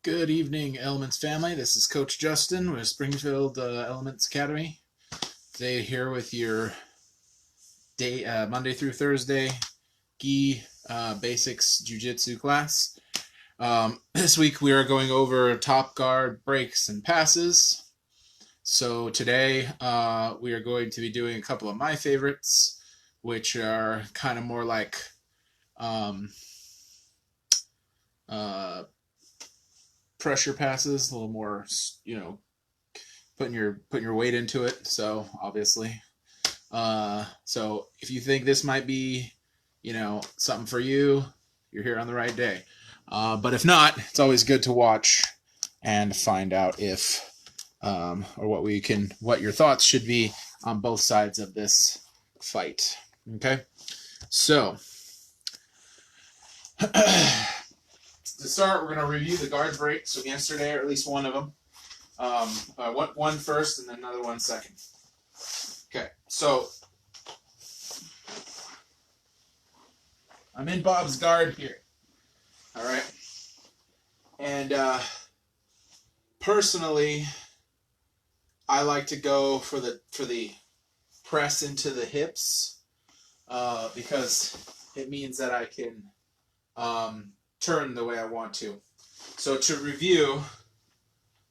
Good evening, Elements family. This is Coach Justin with Springfield Elements Academy. Today, here with your day Monday through Thursday gi basics jiu-jitsu class. This week we are going over top guard breaks and passes. So today we are going to be doing a couple of my favorites, which are kind of more like pressure passes, a little more, putting your weight into it. So obviously, so if you think this might be, something for you, you're here on the right day. But if not, it's always good to watch and find out if, or what your thoughts should be on both sides of this fight. Okay, so. To start, we're going to review the guard breaks from yesterday, or at least one of them. One first and then another one second. Okay, so I'm in Bob's guard here. All right, and personally, I like to go for the press into the hips because it means that I can turn the way I want to. So to review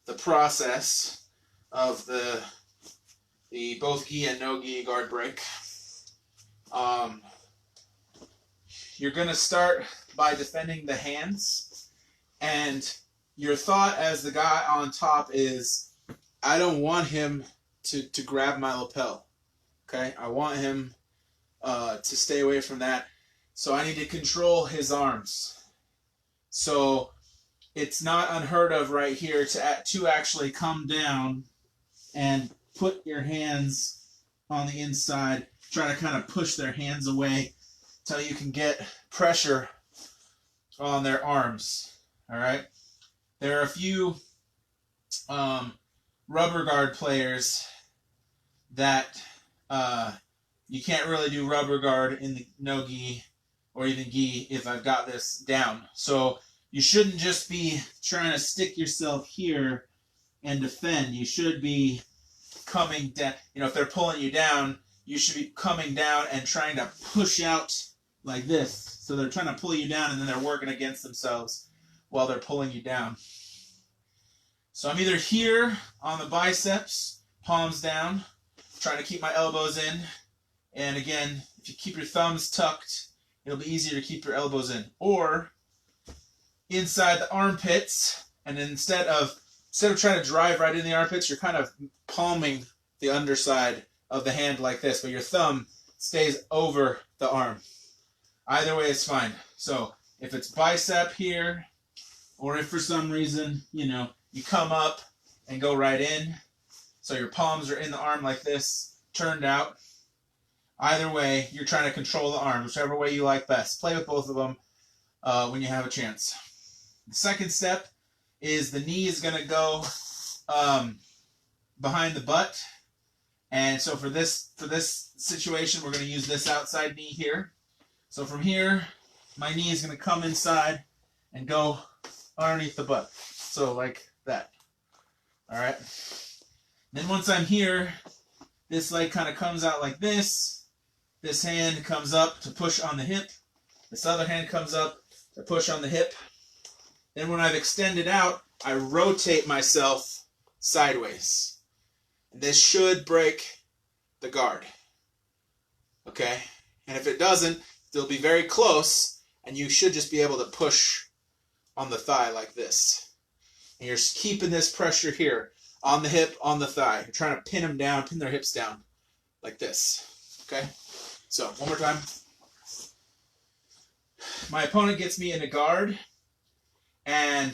the process of the both gi and no gi guard break, you're going to start by defending the hands, and your thought as the guy on top is, I don't want him to grab my lapel. Okay, I want him to stay away from that, so I need to control his arms. So it's not unheard of right here to actually come down and put your hands on the inside, try to kind of push their hands away until you can get pressure on their arms. All right. There are a few rubber guard players that you can't really do rubber guard in the no gi or even gi if I've got this down. So you shouldn't just be trying to stick yourself here and defend. You should be coming down. If they're pulling you down, you should be coming down and trying to push out like this. So they're trying to pull you down, and then they're working against themselves while they're pulling you down. So I'm either here on the biceps, palms down, trying to keep my elbows in. And again, if you keep your thumbs tucked, it'll be easier to keep your elbows in. Or inside the armpits, and instead of trying to drive right in the armpits, you're kind of palming the underside of the hand like this, but your thumb stays over the arm. Either way is fine. So if it's bicep here, or if for some reason, you come up and go right in, so your palms are in the arm like this, turned out. Either way, you're trying to control the arm, whichever way you like best. Play with both of them when you have a chance. The second step is the knee is going to go behind the butt. And so for this situation, we're going to use this outside knee here. So from here, my knee is going to come inside and go underneath the butt. So like that. All right. Then once I'm here, this leg kind of comes out like this. This hand comes up to push on the hip. This other hand comes up to push on the hip. Then when I've extended out, I rotate myself sideways. This should break the guard. Okay? And if it doesn't, it'll be very close, and you should just be able to push on the thigh like this. And you're keeping this pressure here on the hip, on the thigh. You're trying to pin them down, pin their hips down like this. Okay? So, one more time. My opponent gets me in a guard, and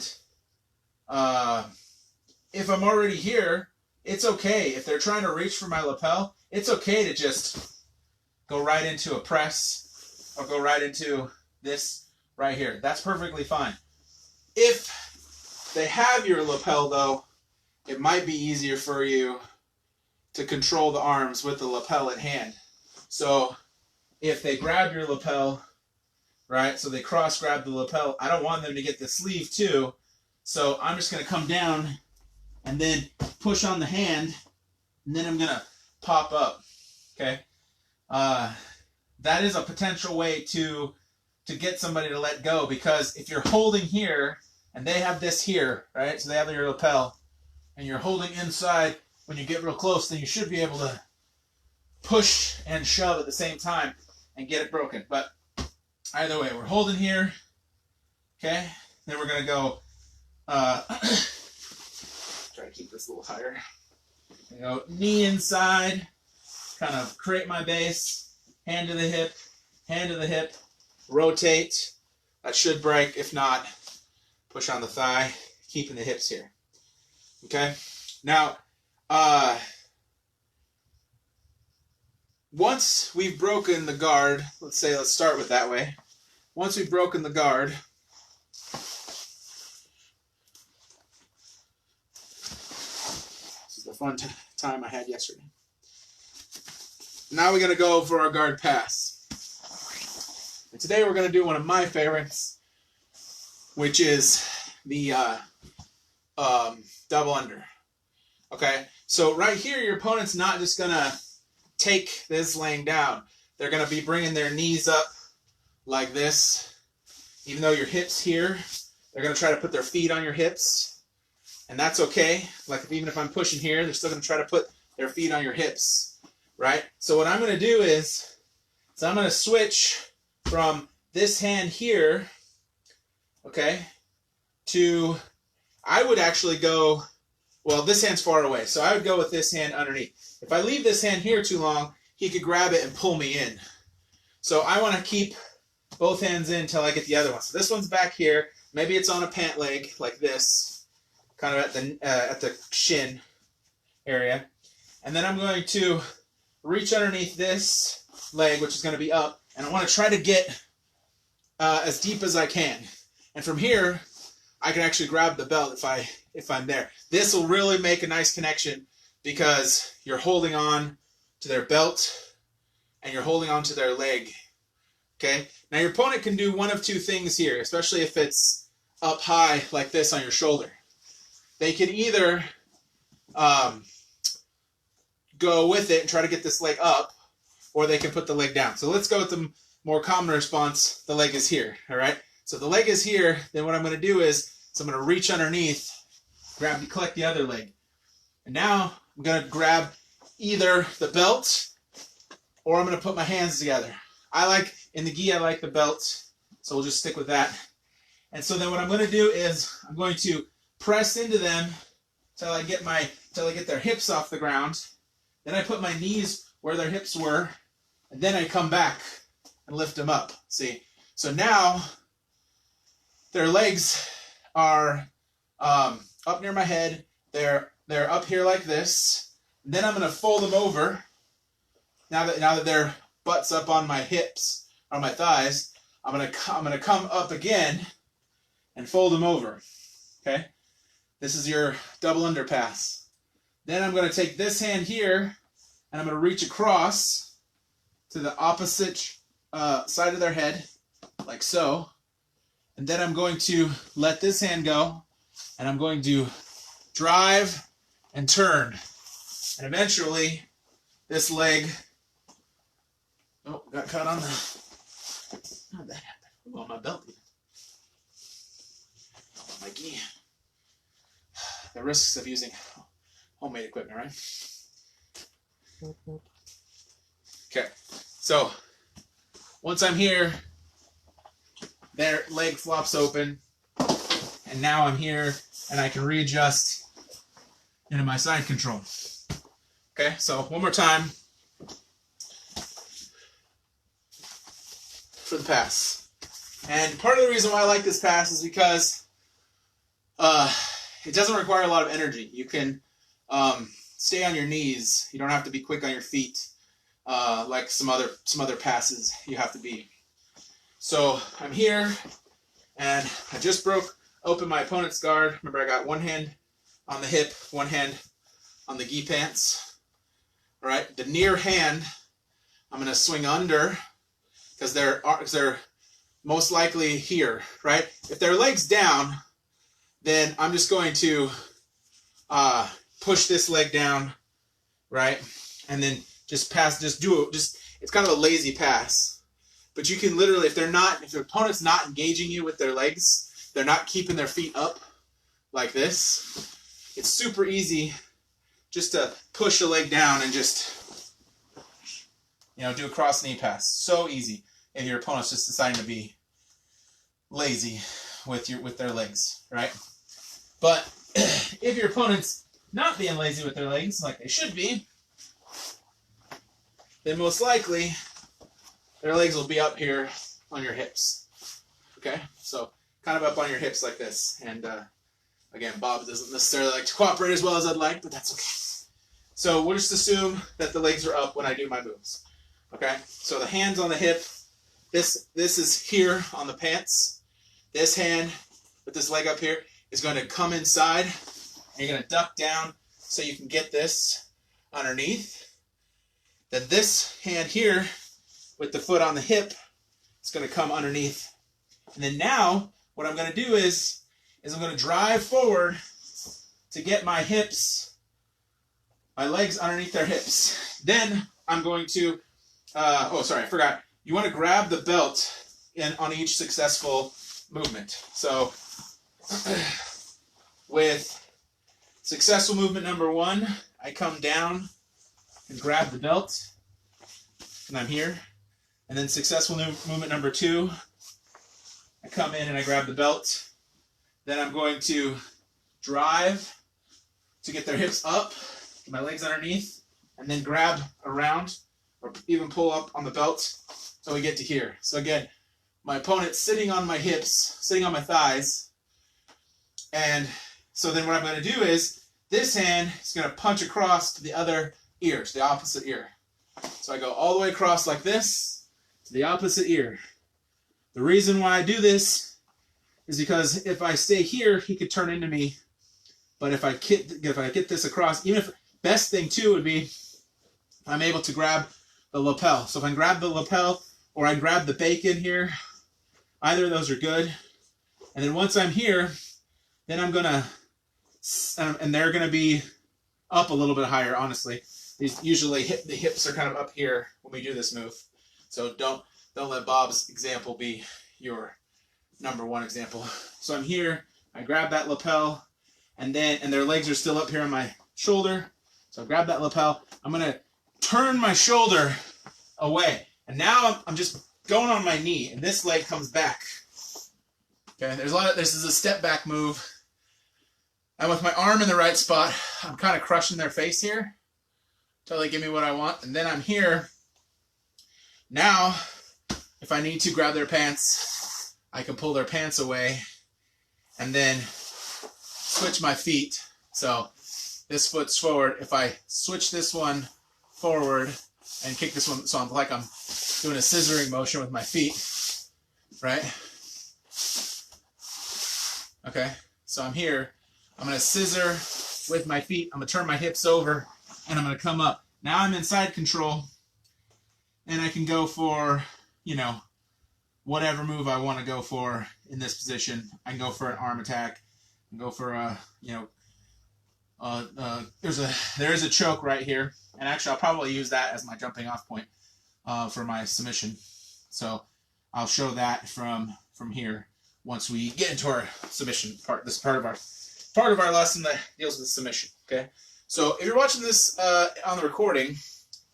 if I'm already here, it's okay. If they're trying to reach for my lapel, it's okay to just go right into a press or go right into this right here. That's perfectly fine. If they have your lapel, though, it might be easier for you to control the arms with the lapel at hand. So if they grab your lapel, right, so they cross grab the lapel, I don't want them to get the sleeve too, So I'm just going to come down and then push on the hand, and then I'm going to pop up. Okay. That is a potential way to get somebody to let go, because if you're holding here and they have this here, right? So they have your lapel and you're holding inside, when you get real close, then you should be able to push and shove at the same time and get it broken. But either way, we're holding here. Okay. Then we're going to go, try to keep this a little higher. You know, knee inside, kind of create my base, hand to the hip, rotate. That should break. If not, push on the thigh, keeping the hips here. Okay? Now, once we've broken the guard, let's start with that way. Once we've broken the guard, this is the fun time I had yesterday. Now we're going to go for our guard pass. And today we're going to do one of my favorites, which is the double under. Okay, so right here, your opponent's not just going to take this laying down. They're going to be bringing their knees up like this. Even though your hips here, they're going to try to put their feet on your hips. And that's okay. Like even if I'm pushing here, they're still going to try to put their feet on your hips. Right? So what I'm going to do is I'm going to switch from this hand here, okay, to, I would actually go, well, this hand's far away, so I would go with this hand underneath. If I leave this hand here too long, he could grab it and pull me in. So I want to keep both hands in until I get the other one. So this one's back here. Maybe it's on a pant leg like this, kind of at the shin area. And then I'm going to reach underneath this leg, which is going to be up, and I want to try to get as deep as I can. And from here, I can actually grab the belt if I'm there. This will really make a nice connection because you're holding on to their belt and you're holding on to their leg. Okay? Now your opponent can do one of two things here, especially if it's up high like this on your shoulder. They can either go with it and try to get this leg up, or they can put the leg down. So let's go with the more common response. The leg is here, all right? So if the leg is here, then what I'm going to do is I'm going to reach underneath, collect the other leg. And now I'm going to grab either the belt or I'm going to put my hands together. In the gi, I like the belt, so we'll just stick with that. And so then what I'm going to do is I'm going to press into them till I get their hips off the ground. Then I put my knees where their hips were, and then I come back and lift them up. See? So now their legs are up near my head. They're up here like this. And then I'm going to fold them over. Now that their butt's up on my hips, on my thighs, I'm going to come up again and fold them over. Okay? This is your double under pass. Then I'm going to take this hand here and I'm going to reach across to the opposite side of their head, like so. And then I'm going to let this hand go, and I'm going to drive and turn. And eventually, this leg, oh, got caught on the, how'd that happen? Oh, on my belt. Oh, my gi. The risks of using homemade equipment, right? Okay, so once I'm here, their leg flops open, and now I'm here, and I can readjust into my side control. Okay, so one more time for the pass. And part of the reason why I like this pass is because it doesn't require a lot of energy. You can stay on your knees. You don't have to be quick on your feet like some other passes you have to be. So I'm here, and I just broke open my opponent's guard. Remember, I got one hand on the hip, one hand on the gi pants. All right, the near hand, I'm going to swing under because they're most likely here, right? If their leg's down, then I'm just going to push this leg down, right? And then just pass, it's kind of a lazy pass. But you can literally, if your opponent's not engaging you with their legs, they're not keeping their feet up like this, it's super easy just to push a leg down and just, do a cross knee pass. So easy if your opponent's just deciding to be lazy with their legs, right? But if your opponent's not being lazy with their legs like they should be, then most likely their legs will be up here on your hips. Okay? So kind of up on your hips like this. And again, Bob doesn't necessarily like to cooperate as well as I'd like, but that's okay. So we'll just assume that the legs are up when I do my moves. Okay? So the hands on the hip, this is here on the pants. This hand with this leg up here is going to come inside. And you're going to duck down so you can get this underneath. Then this hand here with the foot on the hip is going to come underneath. And then now what I'm going to do is I'm going to drive forward to get my legs underneath their hips. Then I'm going to, I forgot. You want to grab the belt on each successful movement. So with successful movement number 1, I come down and grab the belt, and I'm here. And then successful movement number 2, I come in and I grab the belt. Then I'm going to drive to get their hips up, get my legs underneath, and then grab around or even pull up on the belt until we get to here. So again, my opponent's sitting on my hips, sitting on my thighs, and so then what I'm going to do is this hand is going to punch across to the other ear, to the opposite ear. So I go all the way across like this to the opposite ear. The reason why I do this is because if I stay here, he could turn into me. But if I get this across, best thing too would be I'm able to grab the lapel. So if I grab the lapel or I grab the bacon here, either of those are good. And then once I'm here, then I'm gonna, and they're gonna be up a little bit higher. Honestly, usually the hips are kind of up here when we do this move. So don't let Bob's example be your number 1 example. So I'm here, I grab that lapel, and their legs are still up here on my shoulder. So I grab that lapel. I'm gonna turn my shoulder away, and now I'm just going on my knee, and this leg comes back. Okay, this is a step back move. And with my arm in the right spot, I'm kind of crushing their face here until they give me what I want. And then I'm here. Now, if I need to grab their pants, I can pull their pants away and then switch my feet. So this foot's forward. If I switch this one forward and kick this one, so I'm doing a scissoring motion with my feet, right? Okay, so I'm here. I'm going to scissor with my feet. I'm going to turn my hips over, and I'm going to come up. Now I'm in side control, and I can go for, whatever move I want to go for in this position. I can go for an arm attack. I can go for there is a choke right here, and actually I'll probably use that as my jumping off point for my submission. So I'll show that from here once we get into our submission part. This part of our lesson that deals with submission. Okay, so if you're watching this on the recording,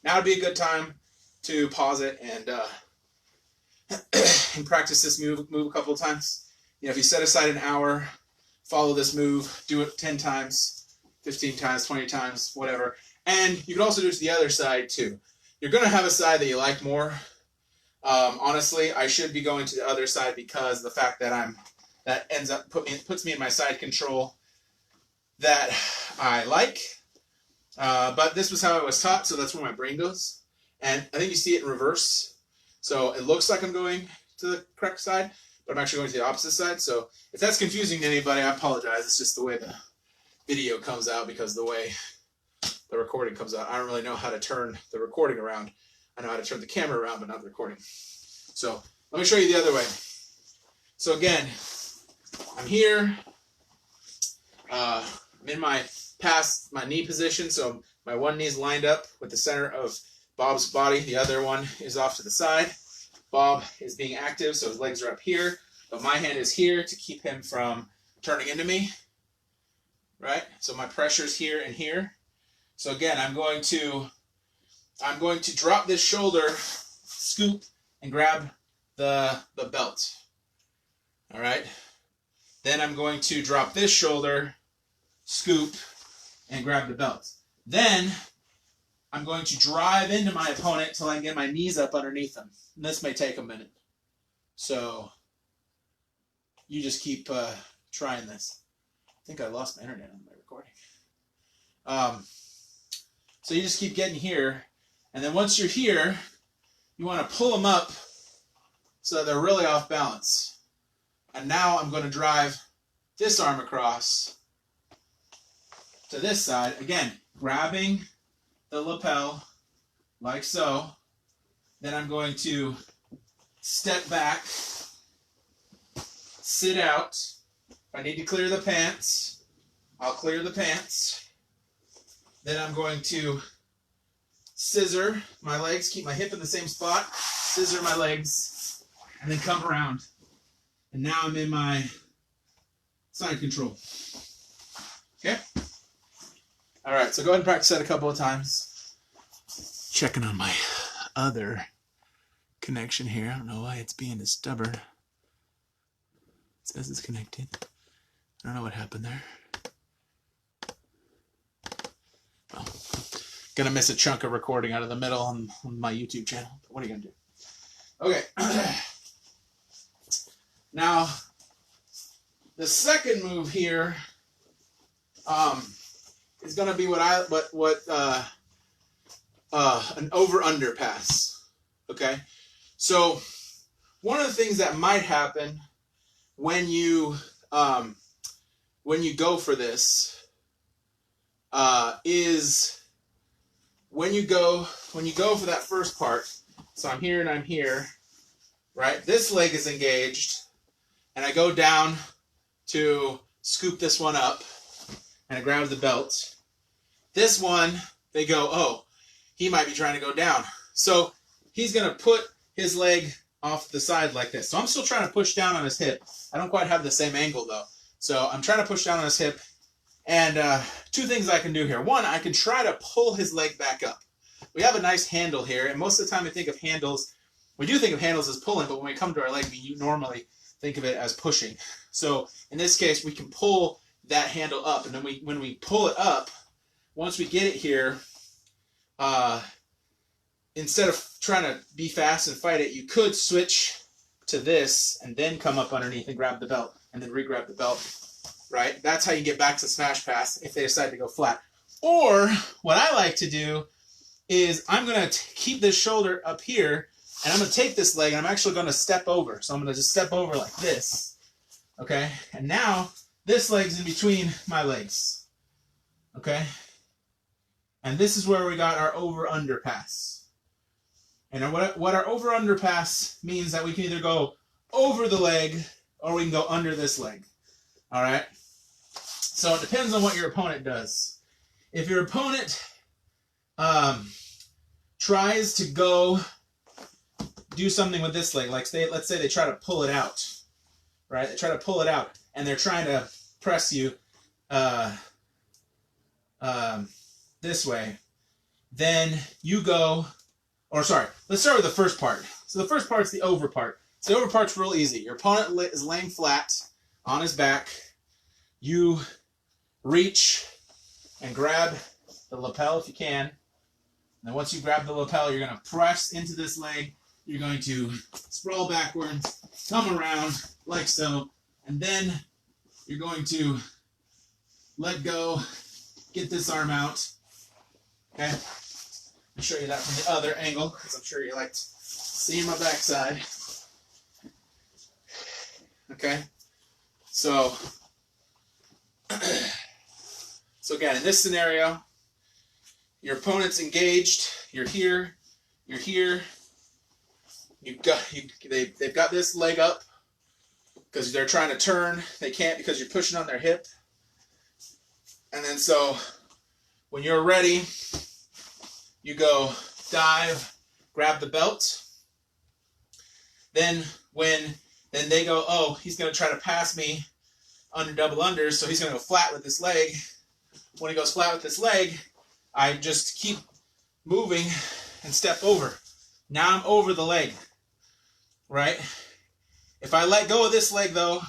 now would be a good time to pause it and and practice this move a couple of times. If you set aside an hour, follow this move, do it 10 times, 15 times, 20 times, whatever. And you can also do it to the other side too. You're going to have a side that you like more. Honestly, I should be going to the other side because the fact that ends up puts me in my side control that I like. But this was how I was taught, so that's where my brain goes. And I think you see it in reverse. So it looks like I'm going to the correct side, but I'm actually going to the opposite side. So if that's confusing to anybody, I apologize. It's just the way the video comes out because the way the recording comes out. I don't really know how to turn the recording around. I know how to turn the camera around, but not the recording. So let me show you the other way. So again, I'm here. I'm in my past my knee position, so my one knee is lined up with the center of Bob's body. The other one is off to the side. Bob is being active, so his legs are up here, but my hand is here to keep him from turning into me, right? So my pressure's here and here. So again, I'm going to drop this shoulder, scoop, and grab the belt. All right? Then I'm going to drop this shoulder, scoop, and grab the belt. Then I'm going to drive into my opponent until I can get my knees up underneath them. And this may take a minute. So you just keep trying this. I think I lost my internet on my recording. So you just keep getting here. And then once you're here, you want to pull them up so that they're really off balance. And now I'm going to drive this arm across to this side. Again, grabbing the lapel like so. Then I'm going to step back, sit out. If I need to clear the pants, I'll clear the pants. Then I'm going to scissor my legs, keep my hip in the same spot, scissor my legs, and then come around. And now I'm in my side control. Okay? All right, so go ahead and practice that a couple of times. Checking on my other connection here. I don't know why it's being as stubborn. It says it's connected. I don't know what happened there. Well, gonna miss a chunk of recording out of the middle on my YouTube channel. What are you gonna do? Okay. Now, the second move here is gonna be an over-under pass. Okay, so one of the things that might happen when you go for this is when you go for that first part. So I'm here and I'm here, right? This leg is engaged, and I go down to scoop this one up, and I grab the belt. This one, they go, oh, he might be trying to go down. So he's going to put his leg off the side like this. So I'm still trying to push down on his hip. I don't quite have the same angle, though. So I'm trying to push down on his hip. And two things I can do here. One, I can try to pull his leg back up. We have a nice handle here, and most of the time we do think of handles as pulling, but when we come to our leg, we normally think of it as pushing. So in this case, we can pull that handle up, and then when we pull it up, once we get it here, instead of trying to be fast and fight it, you could switch to this and then come up underneath and grab the belt, and then re-grab the belt, right? That's how you get back to smash pass if they decide to go flat. Or what I like to do is I'm going to keep this shoulder up here, and I'm going to take this leg, and I'm actually going to step over. So I'm going to just step over like this, okay? And now this leg's in between my legs, okay? And this is where we got our over-under pass. And what our over-under pass means that we can either go over the leg or we can go under this leg, all right? So it depends on what your opponent does. If your opponent tries to go do something with this leg, like let's say they try to pull it out, right? They try to pull it out, and they're trying to press you this way. Then you go, let's start with the first part. So the first part's the over part. So the over part's real easy. Your opponent is laying flat on his back. You reach and grab the lapel if you can. And then once you grab the lapel, you're going to press into this leg. You're going to sprawl backwards, come around like so, and then you're going to let go, get this arm out. Okay? I'll show you that from the other angle, because I'm sure you liked seeing my backside. Okay? So again, in this scenario, your opponent's engaged. You're here. You're here. They've got this leg up because they're trying to turn. They can't because you're pushing on their hip. And then so when you're ready, you go dive, grab the belt. Then they go, oh, he's going to try to pass me under double unders, so he's going to go flat with this leg. When he goes flat with this leg, I just keep moving and step over. Now I'm over the leg, right? If I let go of this leg, though,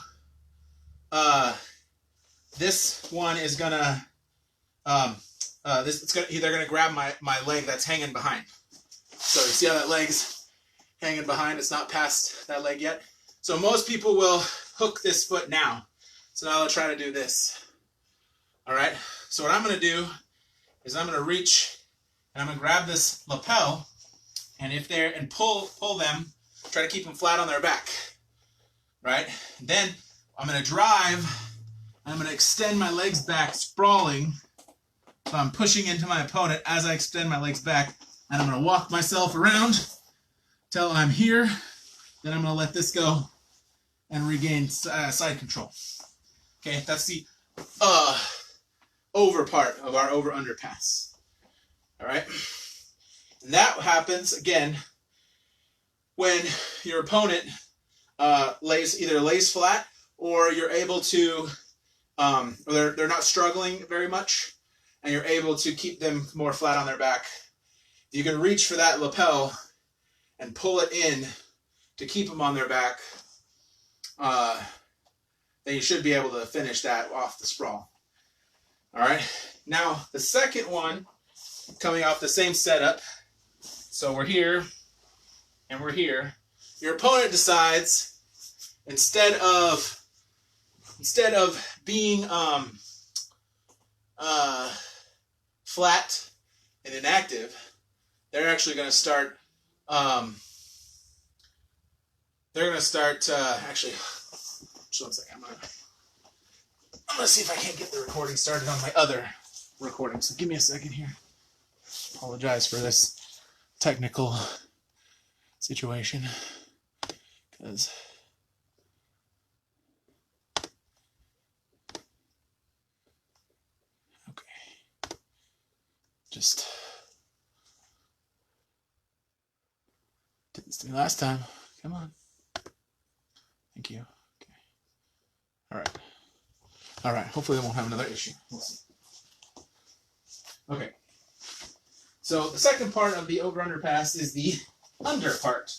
this one is gonna, they're gonna grab my leg that's hanging behind. So you see how that leg's hanging behind? It's not past that leg yet. So most people will hook this foot now. So now I'll try to do this. All right. So what I'm gonna do is I'm gonna reach and I'm gonna grab this lapel, and pull them. Try to keep them flat on their back. Right. Then I'm gonna drive. I'm going to extend my legs back, sprawling. So I'm pushing into my opponent as I extend my legs back. And I'm going to walk myself around till I'm here. Then I'm going to let this go and regain side control. Okay, that's the over part of our over-under pass. All right? And that happens, again, when your opponent either lays flat or you're able to... or they're not struggling very much, and you're able to keep them more flat on their back. You can reach for that lapel and pull it in to keep them on their back. Then you should be able to finish that off the sprawl. All right. Now the second one, coming off the same setup. So we're here and we're here. Your opponent decides instead of being flat and inactive, they're actually going to start. Actually, just one second. I'm gonna see if I can't get the recording started on my other recording. So give me a second here. Apologize for this technical situation, because. Just did this to me last time. Come on. Thank you. Okay. All right. All right. Hopefully, I won't have another issue. We'll see. Okay. So the second part of the over-under pass is the under part.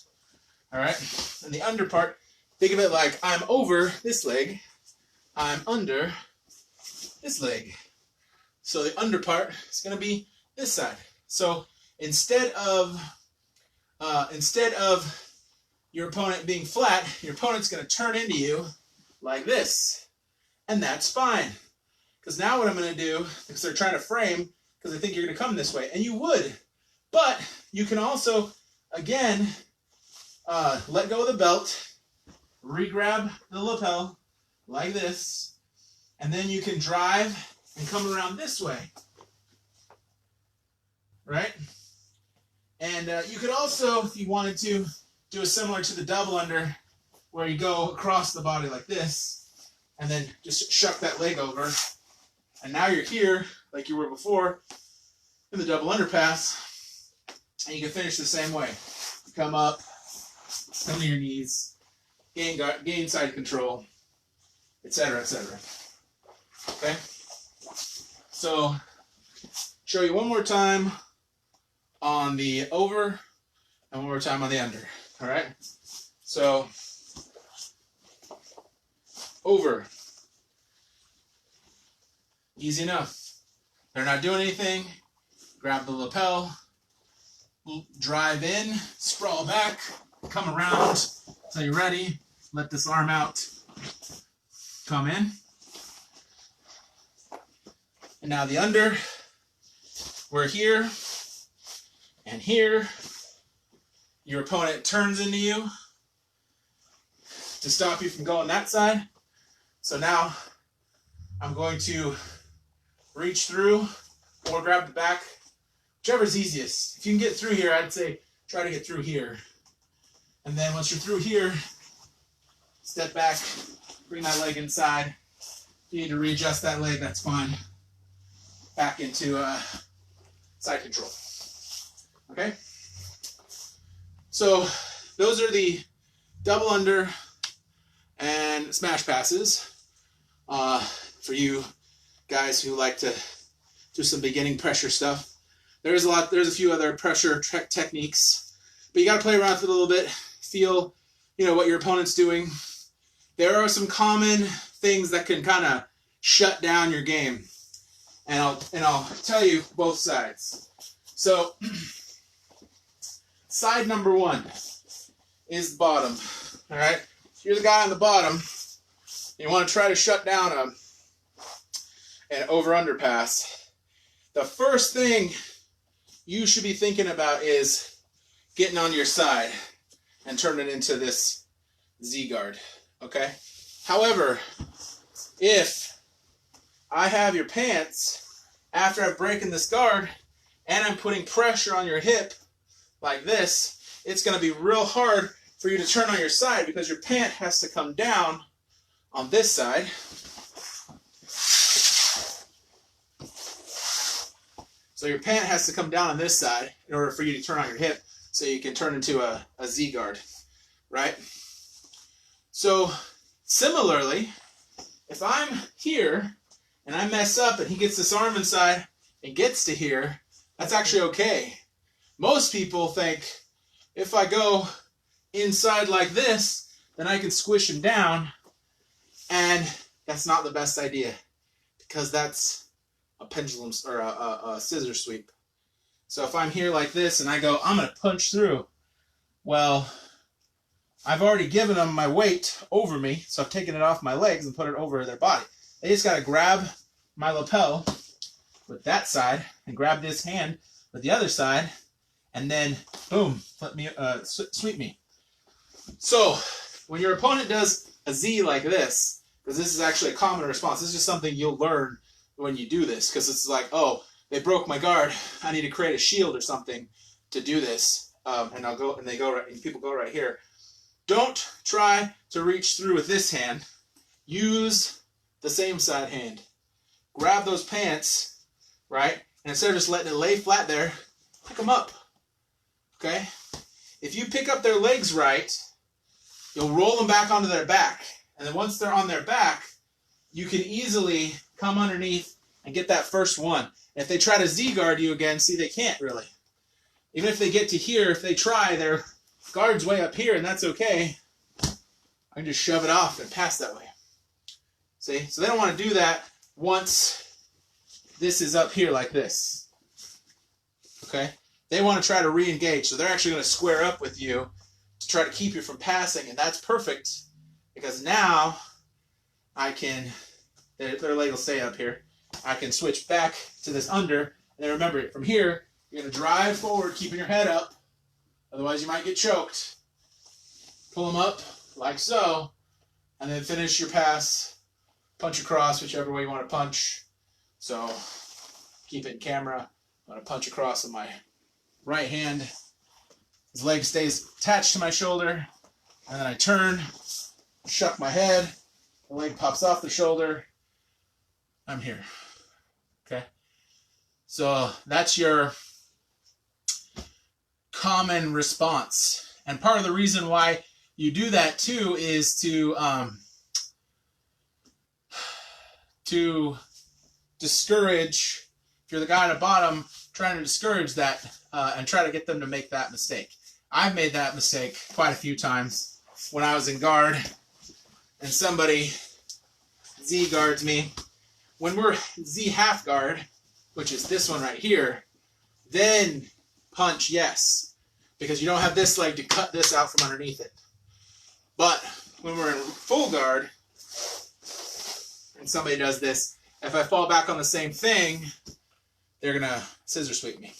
All right. And the under part, think of it like I'm over this leg. I'm under this leg. So the under part is going to be this side. So instead of your opponent being flat, your opponent's going to turn into you like this, and that's fine. Because now what I'm going to do, because they're trying to frame, because I think you're going to come this way, and you would, but you can also again let go of the belt, re-grab the lapel like this, and then you can drive and come around this way. Right? And you could also, if you wanted to, do a similar to the double under, where you go across the body like this, and then just shuck that leg over. And now you're here, like you were before, in the double under pass, and you can finish the same way. You come up, come to your knees, gain side control, etc., etc. Okay? So, show you one more time on the over and one more time on the under. All right? So, over. Easy enough. They're not doing anything. Grab the lapel, drive in, sprawl back, come around until you're ready. Let this arm out. Come in. And now the under. We're here and here. Your opponent turns into you to stop you from going that side. So now I'm going to reach through or grab the back, whichever's easiest. If you can get through here, I'd say try to get through here. And then once you're through here, step back, bring that leg inside. If you need to readjust that leg, that's fine. back into side control. Okay? So those are the double under and smash passes for you guys who like to do some beginning pressure stuff. There's a few other pressure techniques, but you got to play around with it a little bit, feel, what your opponent's doing. There are some common things that can kind of shut down your game, and I'll tell you both sides. So, side number one is the bottom. All right, if you're the guy on the bottom, you want to try to shut down an over/under pass. The first thing you should be thinking about is getting on your side and turning it into this Z guard. Okay. However, if I have your pants after I'm breaking this guard and I'm putting pressure on your hip like this, it's going to be real hard for you to turn on your side because your pant has to come down on this side. So your pant has to come down on this side in order for you to turn on your hip so you can turn into a Z guard, right? So similarly, if I'm here and I mess up and he gets this arm inside and gets to here, that's actually okay. Most people think if I go inside like this, then I can squish him down, and that's not the best idea because that's a pendulum or a scissor sweep. So if I'm here like this and I go, I'm going to punch through, well, I've already given them my weight over me, so I've taken it off my legs and put it over their body. They just got to grab my lapel with that side and grab this hand with the other side, and then boom, sweep me. So when your opponent does a Z like this, because this is actually a common response, this is just something you'll learn when you do this, because it's like, oh, they broke my guard, I need to create a shield or something to do this, and people go right here. Don't try to reach through with this hand. Use the same side hand. Grab those pants, right? And instead of just letting it lay flat there, pick them up. Okay? If you pick up their legs right, you'll roll them back onto their back. And then once they're on their back, you can easily come underneath and get that first one. And if they try to Z guard you again, see, they can't really. Even if they get to here, if they try, their guard's way up here, and that's okay. I can just shove it off and pass that way. See? So they don't want to do that once this is up here like this. Okay? They want to try to re-engage, so they're actually going to square up with you to try to keep you from passing, and that's perfect because now I can, their leg will stay up here. I can switch back to this under, and then remember, from here, you're going to drive forward, keeping your head up. Otherwise, you might get choked. Pull them up, like so, and then finish your pass. Punch across, whichever way you want to punch. So, keep it in camera. I'm going to punch across with my right hand. His leg stays attached to my shoulder. And then I turn, shuck my head. The leg pops off the shoulder. I'm here. Okay? So, that's your common response. And part of the reason why you do that too is to discourage, if you're the guy at the bottom, trying to discourage that and try to get them to make that mistake. I've made that mistake quite a few times when I was in guard and somebody Z guards me. When we're Z half guard, which is this one right here, then punch, yes, because you don't have this leg to cut this out from underneath it. But when we're in full guard and somebody does this, if I fall back on the same thing, they're gonna scissor sweep me.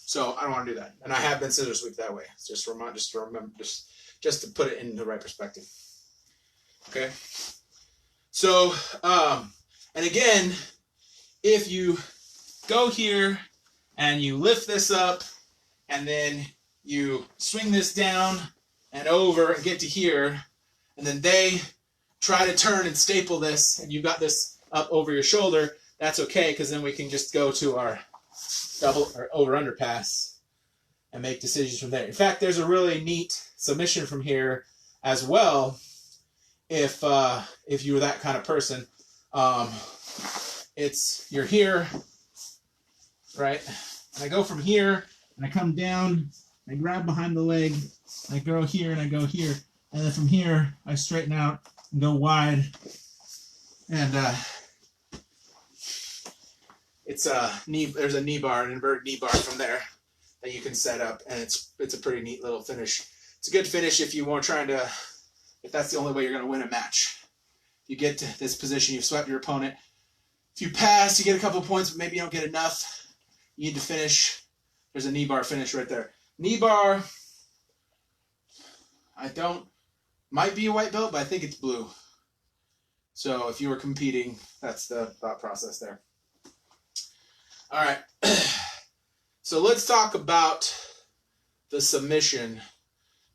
So I don't want to do that, and I have been scissor sweeped that way. Just to remember, just to put it in the right perspective. Okay. So and again, if you go here and you lift this up, and then you swing this down and over and get to here, and then they try to turn and staple this, and you've got this up over your shoulder, that's okay, because then we can just go to our double or over-under pass and make decisions from there. In fact, there's a really neat submission from here as well. If you were that kind of person, you're here, right? And I go from here and I come down. I grab behind the leg. I go here and I go here, and then from here I straighten out and go wide. And it's a knee. There's a knee bar, an inverted knee bar from there that you can set up, and it's a pretty neat little finish. It's a good finish if you want if that's the only way you're going to win a match. You get to this position, you've swept your opponent. If you pass, you get a couple points, but maybe you don't get enough. You need to finish. There's a knee bar finish right there. Knee bar, might be a white belt, but I think it's blue. So if you were competing, that's the thought process there. All right. So let's talk about the submission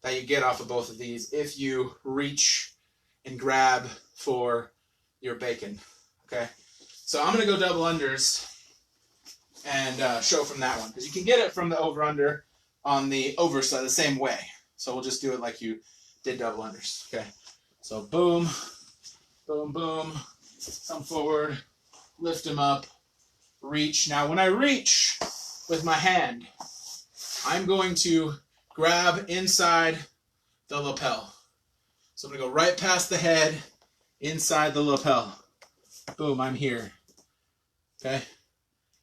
that you get off of both of these if you reach and grab for your bacon. Okay. So I'm going to go double unders and show from that one, because you can get it from the over under on the over side the same way. So we'll just do it like you did double unders. Okay. So boom, boom, boom, come forward, lift him up, reach. Now when I reach with my hand, I'm going to grab inside the lapel. So I'm going to go right past the head, inside the lapel. Boom, I'm here. Okay?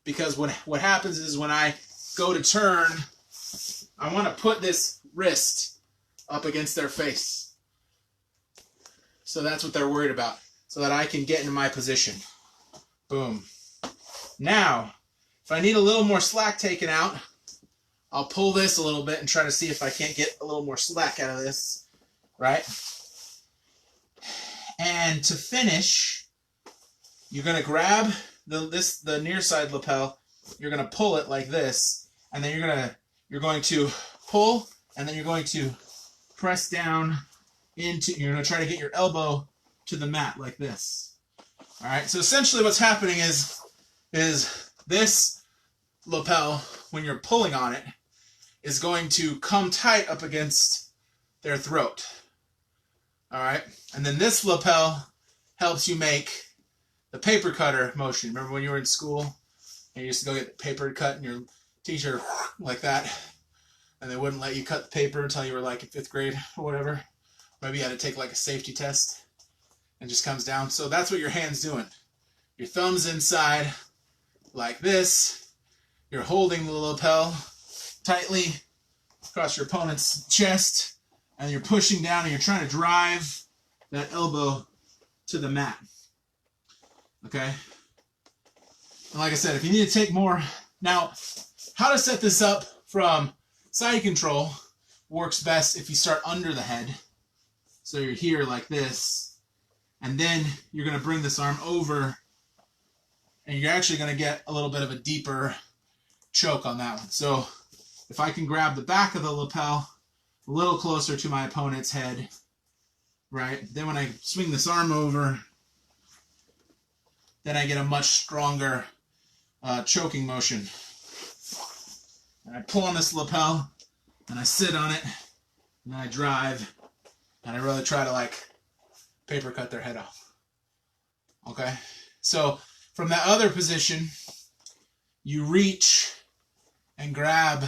Because what happens is when I go to turn, I want to put this wrist up against their face. So that's what they're worried about, so that I can get into my position. Boom. Now, if I need a little more slack taken out, I'll pull this a little bit and try to see if I can't get a little more slack out of this, right? And to finish, you're going to grab the near side lapel, you're going to pull it like this, and then you're going to pull, and then you're going to press down you're going to try to get your elbow to the mat like this. All right, so essentially what's happening is this lapel, when you're pulling on it, is going to come tight up against their throat. All right, and then this lapel helps you make the paper cutter motion. Remember when you were in school and you used to go get the paper cut and your teacher like that, and they wouldn't let you cut the paper until you were like in 5th grade or whatever? Maybe you had to take like a safety test and just comes down. So that's what your hand's doing. Your thumb's inside like this. You're holding the lapel tightly across your opponent's chest, and you're pushing down and you're trying to drive that elbow to the mat. Okay? And like I said, if you need to take more... Now, how to set this up from side control works best if you start under the head. So you're here like this, and then you're going to bring this arm over, and you're actually going to get a little bit of a deeper choke on that one. So if I can grab the back of the lapel a little closer to my opponent's head, right, then when I swing this arm over, then I get a much stronger choking motion. And I pull on this lapel, and I sit on it, and then I drive, and I really try to like paper cut their head off. Okay? So from that other position, you reach and grab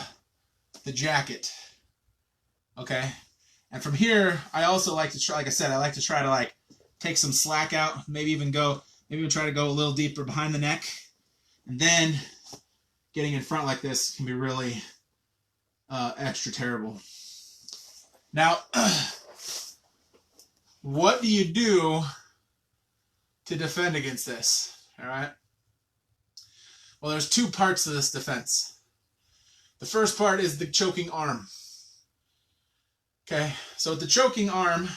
the jacket. Okay? And from here, I also like to try, like I said, I like to try to like take some slack out, maybe even try to go a little deeper behind the neck. And then getting in front like this can be really extra terrible. Now, what do you do to defend against this? All right. Well, there's two parts to this defense. The first part is the choking arm. Okay, so with the choking arm,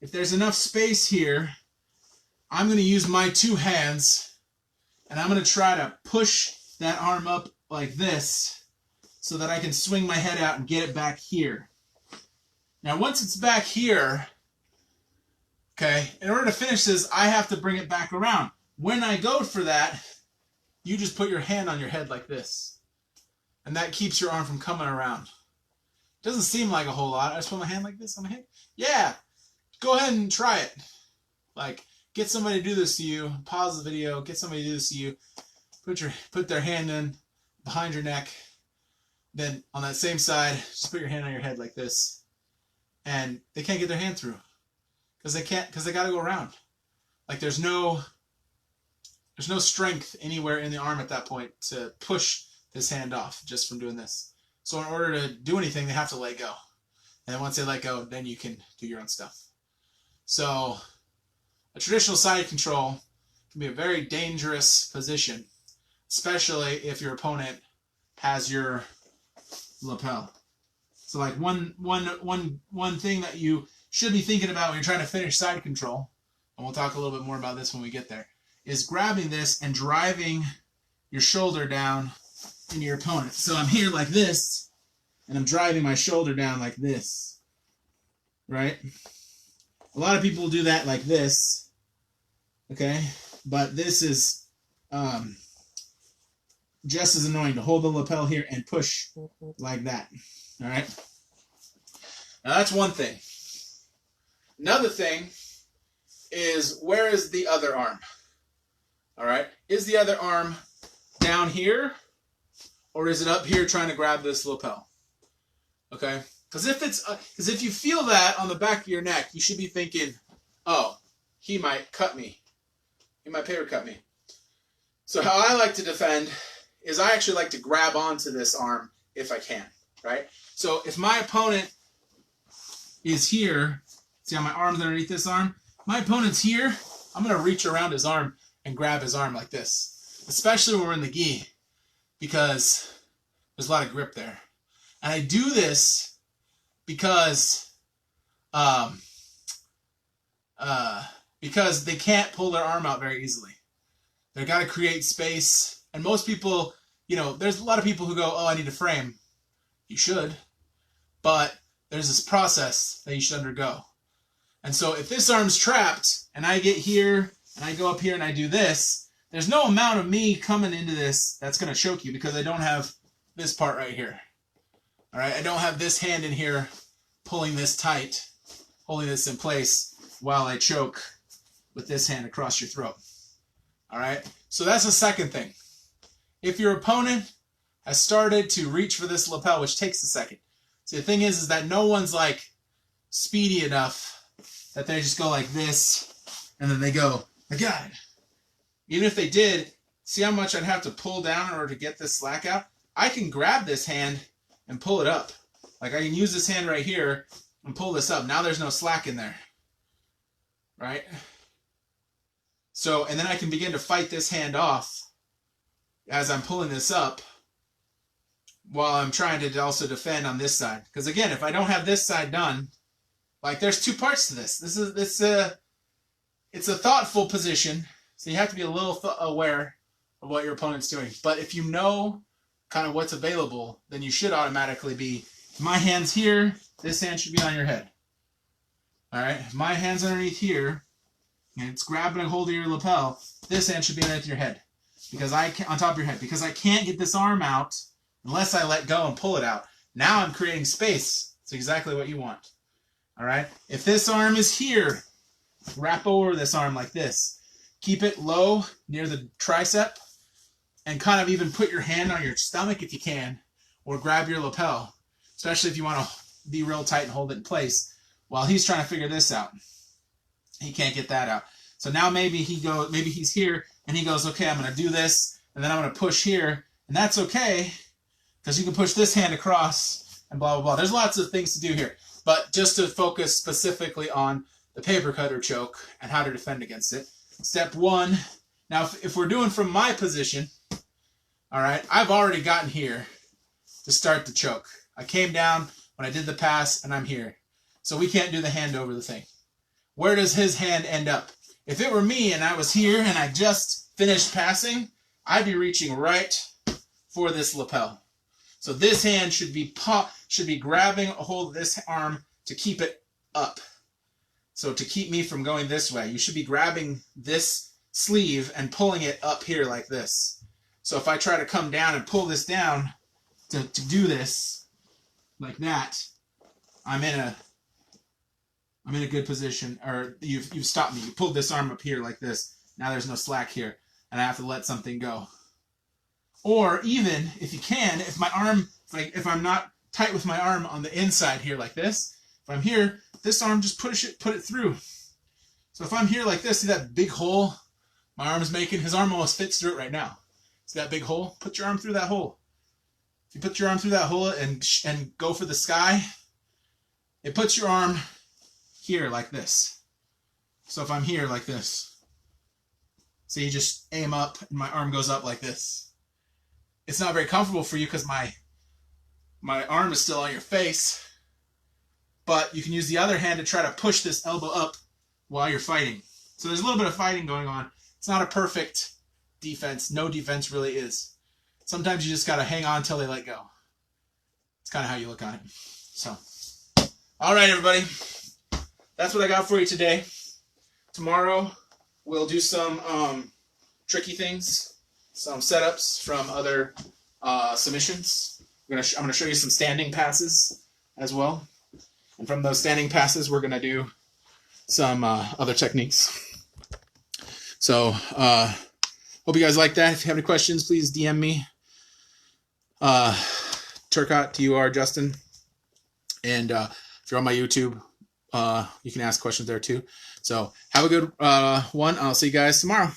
if there's enough space here, I'm going to use my two hands, and I'm going to try to push that arm up like this so that I can swing my head out and get it back here. Now, once it's back here, okay, in order to finish this, I have to bring it back around. when I go for that, you just put your hand on your head like this. And that keeps your arm from coming around. Doesn't seem like a whole lot. I just put my hand like this on my head. Yeah, go ahead and try it. Like, get somebody to do this to you. Pause the video. Get somebody to do this to you. Put their hand in behind your neck. Then on that same side, just put your hand on your head like this. And they can't get their hand through. Because they got to go around. Like, there's no strength anywhere in the arm at that point to push this hand off just from doing this. So in order to do anything, they have to let go. And then once they let go, then you can do your own stuff. So a traditional side control can be a very dangerous position, especially if your opponent has your lapel. So like one thing that you should be thinking about when you're trying to finish side control, and we'll talk a little bit more about this when we get there, is grabbing this and driving your shoulder down into your opponent. So I'm here like this, and I'm driving my shoulder down like this, right? A lot of people do that like this, okay? But this is just as annoying, to hold the lapel here and push like that, all right? Now that's one thing. Another thing is, where is the other arm? All right, is the other arm down here, or is it up here trying to grab this lapel? Okay, because if you feel that on the back of your neck, you should be thinking, oh, he might cut me. He might paper cut me. So how I like to defend is I actually like to grab onto this arm if I can, right? So if my opponent is here, see how my arm's underneath this arm? My opponent's here, I'm going to reach around his arm and grab his arm like this, especially when we're in the gi, because there's a lot of grip there. And I do this because they can't pull their arm out very easily. They've got to create space. And most people, there's a lot of people who go, oh, I need a frame. You should. But there's this process that you should undergo. And so if this arm's trapped and I get here and I go up here and I do this, there's no amount of me coming into this that's going to choke you, because I don't have this part right here. All right, I don't have this hand in here pulling this tight, holding this in place while I choke with this hand across your throat. All right, so that's the second thing. If your opponent has started to reach for this lapel, which takes a second. See, the thing is that no one's like speedy enough that they just go like this and then they go, I got it. Even if they did, see how much I'd have to pull down in order to get this slack out? I can grab this hand and pull it up. Like, I can use this hand right here and pull this up. Now there's no slack in there, right? So, and then I can begin to fight this hand off as I'm pulling this up while I'm trying to also defend on this side. Because again, if I don't have this side done, like, there's two parts to this. It's a thoughtful position, so you have to be a little aware of what your opponent's doing. But if you know kind of what's available, then you should automatically be, my hand's here, this hand should be on your head. All right, if my hand's underneath here, and it's grabbing a hold of your lapel, this hand should be underneath your head, because on top of your head, because I can't get this arm out unless I let go and pull it out. Now I'm creating space. It's exactly what you want. All right, if this arm is here, wrap over this arm like this. Keep it low near the tricep, and kind of even put your hand on your stomach if you can, or grab your lapel, especially if you want to be real tight and hold it in place while he's trying to figure this out. He can't get that out. So now maybe he's here and he goes, okay, I'm going to do this, and then I'm going to push here, and that's okay, because you can push this hand across and blah, blah, blah. There's lots of things to do here, but just to focus specifically on the paper cutter choke and how to defend against it. Step one, now if we're doing from my position, all right, I've already gotten here to start the choke. I came down when I did the pass, and I'm here. So we can't do the hand over the thing. Where does his hand end up? If it were me and I was here and I just finished passing, I'd be reaching right for this lapel. So this hand should be grabbing a hold of this arm to keep it up. So to keep me from going this way, you should be grabbing this sleeve and pulling it up here like this. So if I try to come down and pull this down to do this like that, I'm in a good position. Or you've stopped me. You pulled this arm up here like this. Now there's no slack here, and I have to let something go. Or even if you can, if my arm, if I'm not tight with my arm on the inside here like this, if I'm here, this arm just put it through. So if I'm here like this, see that big hole my arm is making? His arm almost fits through it right now. See that big hole? Put your arm through that hole. If you put your arm through that hole and go for the sky, it puts your arm here like this. So if I'm here like this, so you just aim up and my arm goes up like this. It's not very comfortable for you because my arm is still on your face, but you can use the other hand to try to push this elbow up while you're fighting. So there's a little bit of fighting going on. It's not a perfect defense. No defense really is. Sometimes you just got to hang on until they let go. It's kind of how you look on it. So, all right, everybody. That's what I got for you today. Tomorrow, we'll do some tricky things, some setups from other submissions. I'm going to show you some standing passes as well. And from those standing passes, we're going to do some other techniques. So, hope you guys like that. If you have any questions, please DM me. Turcotte, T-U-R, Justine. And if you're on my YouTube, you can ask questions there too. So, have a good one. I'll see you guys tomorrow.